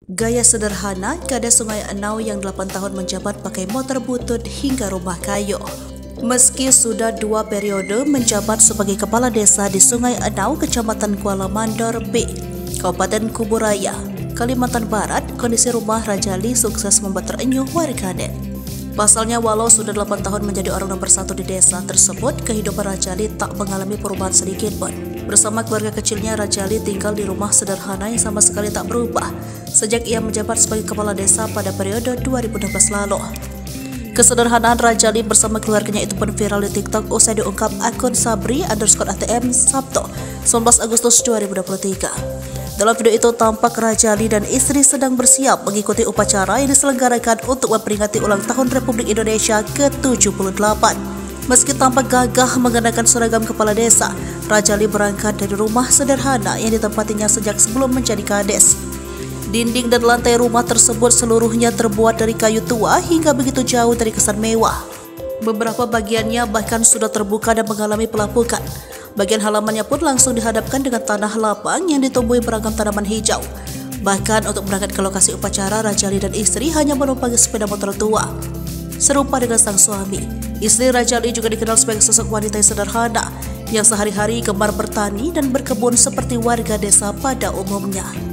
Gaya sederhana Kades Sungai Enau yang 8 tahun menjabat pakai motor butut hingga rumah kayu. Meski sudah 2 periode menjabat sebagai kepala desa di Sungai Enau, Kecamatan Kuala Mandor B, Kabupaten Kuburaya, Kalimantan Barat, kondisi rumah Rajali sukses membuat terenyuh warganet. Pasalnya, walau sudah 8 tahun menjadi orang nomor 1 di desa tersebut, kehidupan Rajali tak mengalami perubahan sedikit pun. Bersama keluarga kecilnya, Rajali tinggal di rumah sederhana yang sama sekali tak berubah sejak ia menjabat sebagai kepala desa pada periode 2016 lalu. Kesederhanaan Rajali bersama keluarganya itu pun viral di TikTok usai diungkap akun Sabri_ATM Sabtu 19 Agustus 2023. Dalam video itu tampak Rajali dan istri sedang bersiap mengikuti upacara yang diselenggarakan untuk memperingati ulang tahun Republik Indonesia ke-78. Meski tampak gagah mengenakan seragam kepala desa, Rajali berangkat dari rumah sederhana yang ditempatinya sejak sebelum menjadi kades. Dinding dan lantai rumah tersebut seluruhnya terbuat dari kayu tua hingga begitu jauh dari kesan mewah. Beberapa bagiannya bahkan sudah terbuka dan mengalami pelapukan. Bagian halamannya pun langsung dihadapkan dengan tanah lapang yang ditumbuhi beragam tanaman hijau. Bahkan untuk berangkat ke lokasi upacara, Rajali dan istri hanya menumpangi sepeda motor tua. Serupa dengan sang suami, istri Rajali juga dikenal sebagai sosok wanita yang sederhana, yang sehari-hari gemar bertani dan berkebun seperti warga desa pada umumnya.